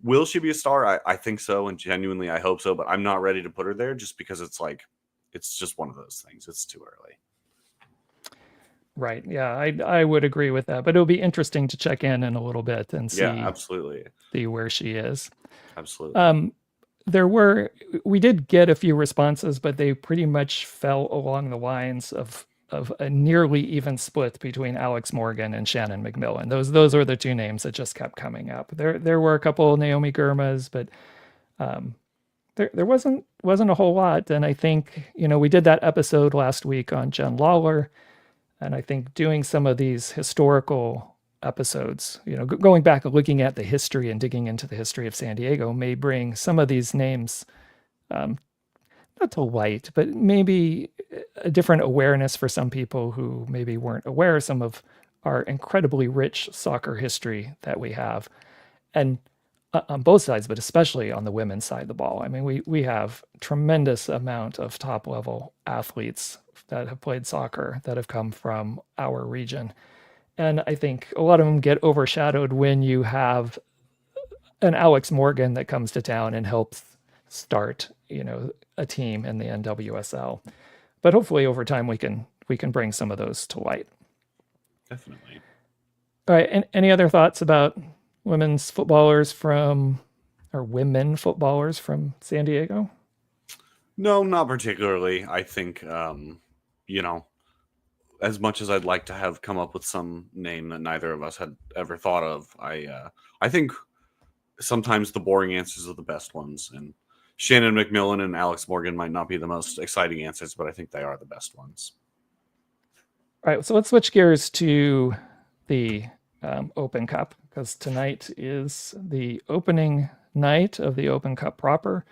will she be a star? I think so, and genuinely I hope so, but I'm not ready to put her there just because it's just one of those things. It's too early. Right. Yeah, I would agree with that. But it'll be interesting to check in a little bit and see. Yeah, absolutely. See where she is. Absolutely. We did get a few responses, but they pretty much fell along the lines of a nearly even split between Alex Morgan and Shannon McMillan. Those were the two names that just kept coming up. There were a couple of Naomi Gurmas, but there wasn't a whole lot. And I think, you know, we did that episode last week on Jen Lawler. And I think doing some of these historical episodes, you know, going back and looking at the history and digging into the history of San Diego may bring some of these names, not to light, but maybe a different awareness for some people who maybe weren't aware of some of our incredibly rich soccer history that we have. And on both sides, but especially on the women's side of the ball. I mean, we have tremendous amount of top level athletes that have played soccer that have come from our region. And I think a lot of them get overshadowed when you have an Alex Morgan that comes to town and helps start, you know, a team in the NWSL. But hopefully over time we can bring some of those to light. Definitely. All right. And any other thoughts about women footballers from San Diego? No, not particularly. I think, you know, as much as I'd like to have come up with some name that neither of us had ever thought of, I think sometimes the boring answers are the best ones. And Shannon McMillan and Alex Morgan might not be the most exciting answers, but I think they are the best ones. All right. So let's switch gears to the Open Cup, because tonight is the opening night of the Open Cup proper.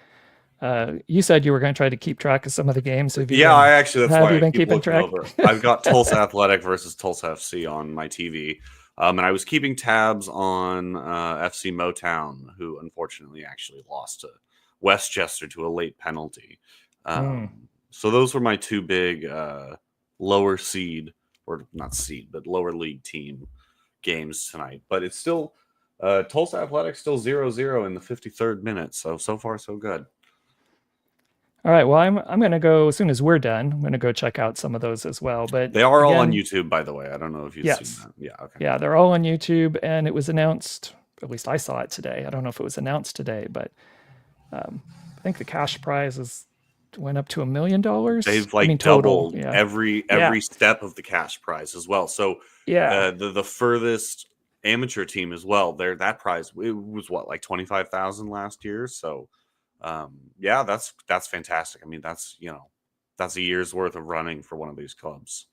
You said you were going to try to keep track of some of the games. That's why I keep keeping track. Over. I've got Tulsa Athletic versus Tulsa FC on my TV, and I was keeping tabs on FC Motown, who unfortunately actually lost to Westchester to a late penalty. So those were my two big lower seed, or not seed, but lower league team games tonight. But it's still Tulsa Athletic still 0-0 in the 53rd minute. So far so good. All right. Well, I'm going to go as soon as we're done. I'm going to go check out some of those as well. But they are all on YouTube, by the way. I don't know if you've seen that. Yeah. Okay. Yeah, they're all on YouTube, and it was announced. At least I saw it today. I don't know if it was announced today, but I think the cash prize went up to $1 million. They've doubled every step of the cash prize as well. So the furthest amateur team as well. That prize, it was what, like 25,000 last year. So. That's fantastic. I mean, that's a year's worth of running for one of these clubs.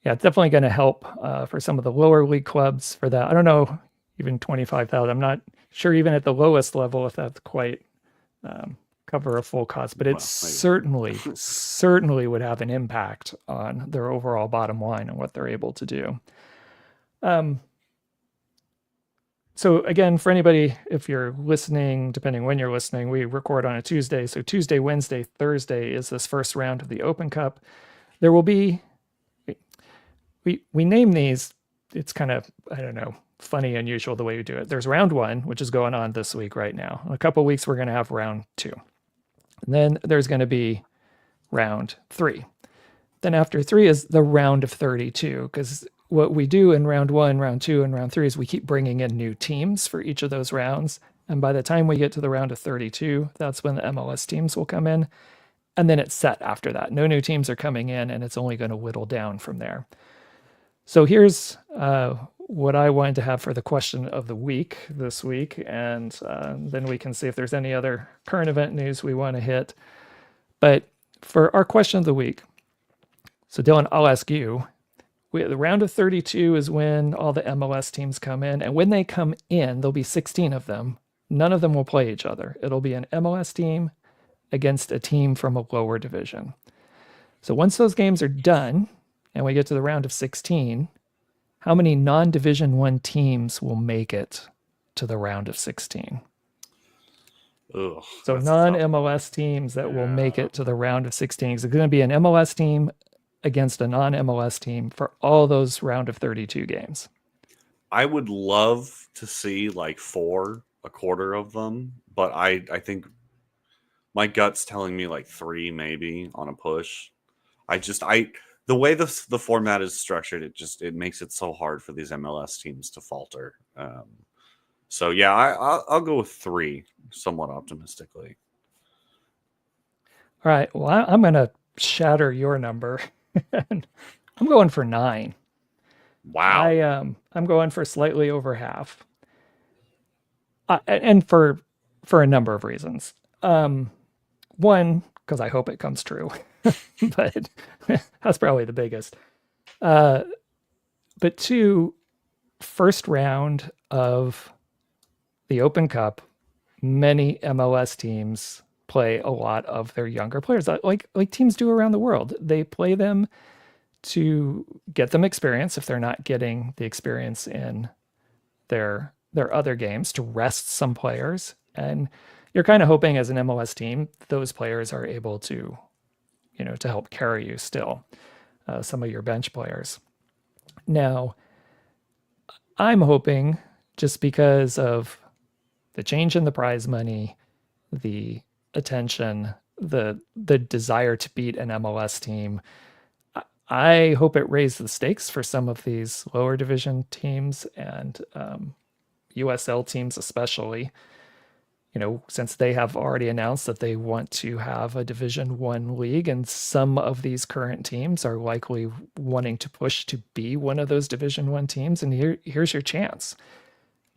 yeah, it's definitely going to help for some of the lower league clubs for that. I don't know, even 25,000. I'm not sure even at the lowest level if that's quite cover a full cost, but it certainly would have an impact on their overall bottom line and what they're able to do. So again, for anybody, if you're listening, depending when you're listening, we record on a Tuesday. So Tuesday, Wednesday, Thursday is this first round of the Open Cup. There will be, we name these, it's kind of, I don't know, funny, unusual the way we do it. There's round 1, which is going on this week right now. In a couple of weeks, we're going to have round 2. And then there's going to be round 3. Then after 3 is the round of 32, because what we do in round 1, round 2, and round 3 is we keep bringing in new teams for each of those rounds. And by the time we get to the round of 32, that's when the MLS teams will come in. And then it's set after that. No new teams are coming in, and it's only going to whittle down from there. So here's what I wanted to have for the question of the week this week. And then we can see if there's any other current event news we want to hit. But for our question of the week, so Dylan, I'll ask you. The round of 32 is when all the MLS teams come in. And when they come in, there'll be 16 of them. None of them will play each other. It'll be an MLS team against a team from a lower division. So once those games are done and we get to the round of 16, how many non-Division 1 teams will make it to the round of 16? Ugh, so non-MLS teams that will make it to the round of 16. It's going to be an MLS team against a non-MLS team for all those round of 32 games. I would love to see like 4, a quarter of them, but I think my gut's telling me like 3 maybe on a push. The way the format is structured, it makes it so hard for these MLS teams to falter. So yeah, I'll go with 3, somewhat optimistically. All right. Well, I'm going to shatter your number. I'm going for 9. Wow. I'm going for slightly over half. And for a number of reasons. One, because I hope it comes true. But that's probably the biggest. But 2, first round of the Open Cup, many MLS teams play a lot of their younger players, like teams do around the world. They play them to get them experience if they're not getting the experience in their other games, to rest some players. And you're kind of hoping as an MLS team, those players are able to, to help carry you still, some of your bench players. Now, I'm hoping, just because of the change in the prize money, the attention, the desire to beat an MLS team, I hope it raised the stakes for some of these lower division teams and USL teams especially, since they have already announced that they want to have a Division 1 league, and some of these current teams are likely wanting to push to be one of those Division 1 teams, and here's your chance.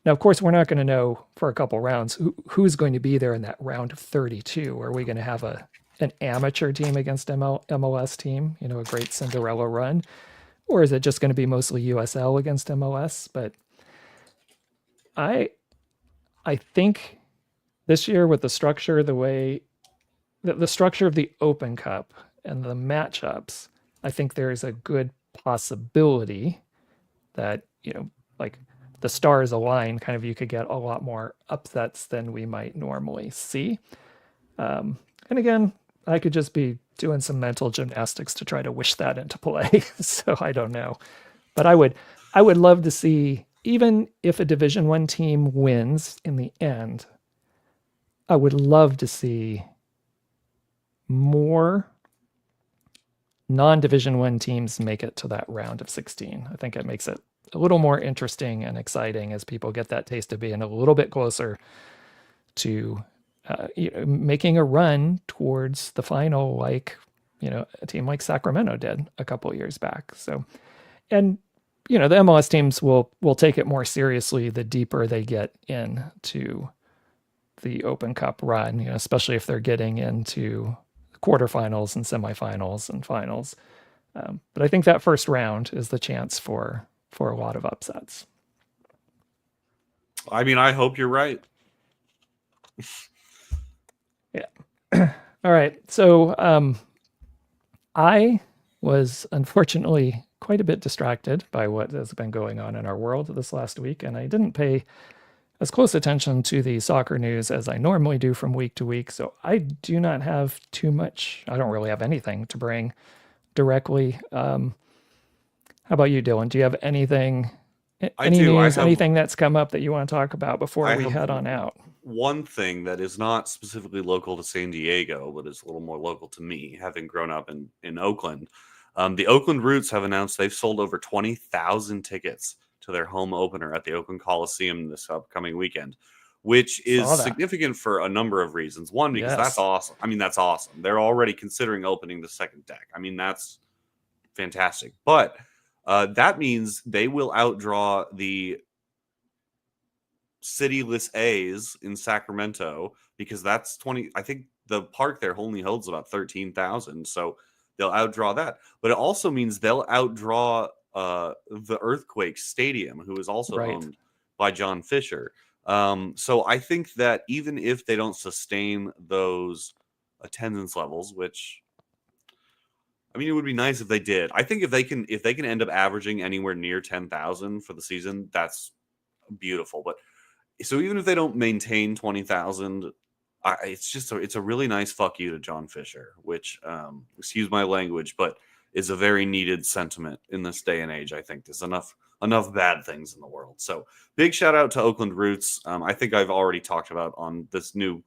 Now, of course, we're not going to know for a couple rounds who's going to be there in that round of 32. Are we going to have an amateur team against MLS team, a great Cinderella run? Or is it just going to be mostly USL against MLS? But I think this year, with the structure, the structure of the Open Cup and the matchups, I think there is a good possibility that, like the stars align, kind of, you could get a lot more upsets than we might normally see. And again, I could just be doing some mental gymnastics to try to wish that into play. So I don't know, but I would love to see, even if a Division 1 team wins in the end, I would love to see more non-Division 1 teams make it to that round of 16. I think it makes it a little more interesting and exciting as people get that taste of being a little bit closer to making a run towards the final, like, a team like Sacramento did a couple of years back. So, and, the MLS teams will take it more seriously the deeper they get into the Open Cup run, especially if they're getting into quarterfinals and semifinals and finals. But I think that first round is the chance for a lot of upsets. I mean, I hope you're right. Yeah. All right. So I was unfortunately quite a bit distracted by what has been going on in our world this last week, and I didn't pay as close attention to the soccer news as I normally do from week to week. So I do not have too much. I don't really have anything to bring directly. How about you, Dylan? Do you have anything? Any news, anything that's come up that you want to talk about before we head on out? One thing that is not specifically local to San Diego, but is a little more local to me, having grown up in Oakland. The Oakland Roots have announced they've sold over 20,000 tickets to their home opener at the Oakland Coliseum this upcoming weekend, which is significant for a number of reasons. One, because that's awesome. I mean, that's awesome. They're already considering opening the second deck. I mean, that's fantastic. But that means they will outdraw the Cityless A's in Sacramento, because that's 20. I think the park there only holds about 13,000. So they'll outdraw that. But it also means they'll outdraw the Earthquake Stadium, who is also owned by John Fisher. So I think that even if they don't sustain those attendance levels, which, I mean, it would be nice if they did. I think if they can end up averaging anywhere near 10,000 for the season, that's beautiful. But so even if they don't maintain 20,000, it's a really nice fuck you to John Fisher, which, excuse my language, but is a very needed sentiment in this day and age. I think there's enough bad things in the world. So big shout out to Oakland Roots. I think I've already talked about on this new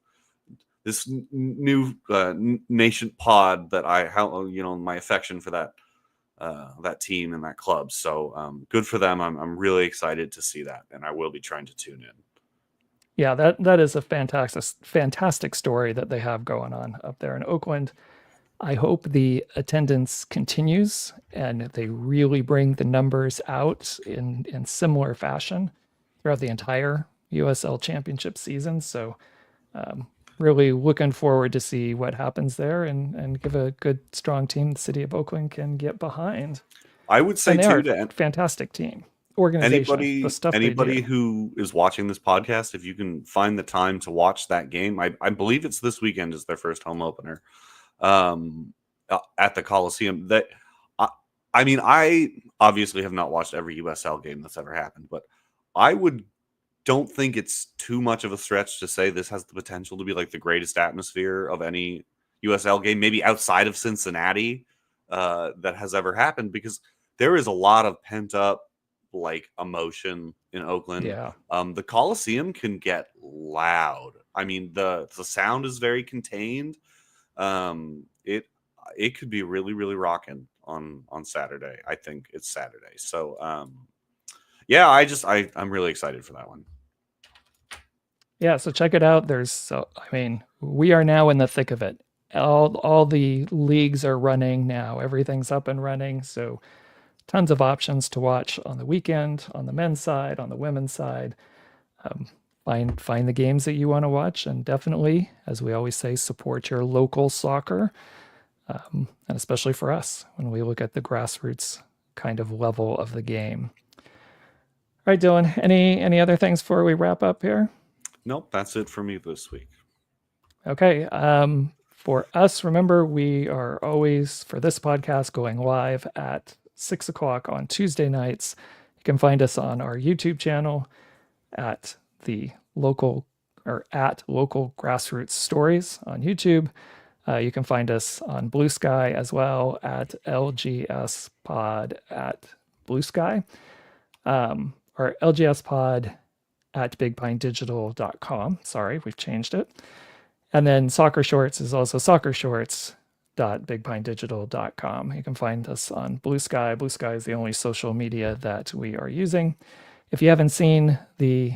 nation pod that my affection for that team and that club. So good for them. I'm really excited to see that, and I will be trying to tune in. Yeah, that is a fantastic story that they have going on up there in Oakland. I hope the attendance continues and they really bring the numbers out in similar fashion throughout the entire USL Championship season. So really looking forward to see what happens there and give a good, strong team the city of Oakland can get behind. I would say, too, a fantastic team. Organization. Anybody who is watching this podcast, if you can find the time to watch that game, I believe it's this weekend is their first home opener at the Coliseum. That I mean, I obviously have not watched every USL game that's ever happened, but don't think it's too much of a stretch to say this has the potential to be like the greatest atmosphere of any USL game, maybe outside of Cincinnati, that has ever happened, because there is a lot of pent up emotion in Oakland. Yeah. The Coliseum can get loud. I mean, the sound is very contained. It could be really, really rocking on Saturday. I think it's Saturday. So yeah, I'm really excited for that one. Yeah, so check it out. We are now in the thick of it. All the leagues are running now. Everything's up and running. So tons of options to watch on the weekend, on the men's side, on the women's side. Find the games that you want to watch, and definitely, as we always say, support your local soccer, and especially for us when we look at the grassroots kind of level of the game. All right, Dylan, any other things before we wrap up here? Nope, that's it for me this week. Okay. For us, remember, we are always, for this podcast, going live at 6:00 on Tuesday nights. You can find us on our YouTube channel at local Grassroots Stories on YouTube. You can find us on BlueSky as well at LGS Pod at BlueSky, or LGS Pod at bigpinedigital.com. Sorry, we've changed it. And then Soccer Shorts is also soccershorts.bigpinedigital.com. You can find us on BlueSky. BlueSky is the only social media that we are using. If you haven't seen the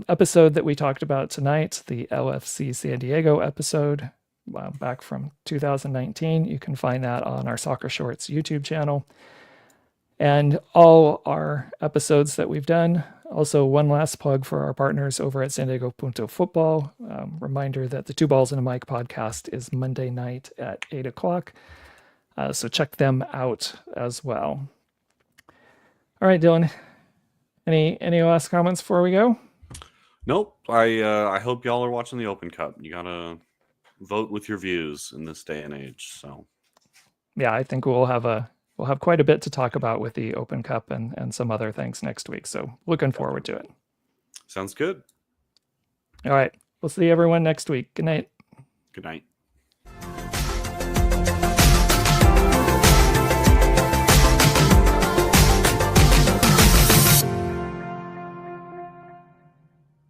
episode that we talked about tonight, the LFC San Diego episode back from 2019, you can find that on our Soccer Shorts YouTube channel. And all our episodes that we've done. Also, one last plug for our partners over at San Diego Punto Football. Reminder that the Two Balls and a Mic podcast is Monday night at 8:00. So check them out as well. All right, Dylan, any last comments before we go? Nope. I hope y'all are watching the Open Cup. You gotta vote with your views in this day and age. So yeah, I think we'll have quite a bit to talk about with the Open Cup and some other things next week. So looking forward to it. Sounds good. All right. We'll see everyone next week. Good night. Good night.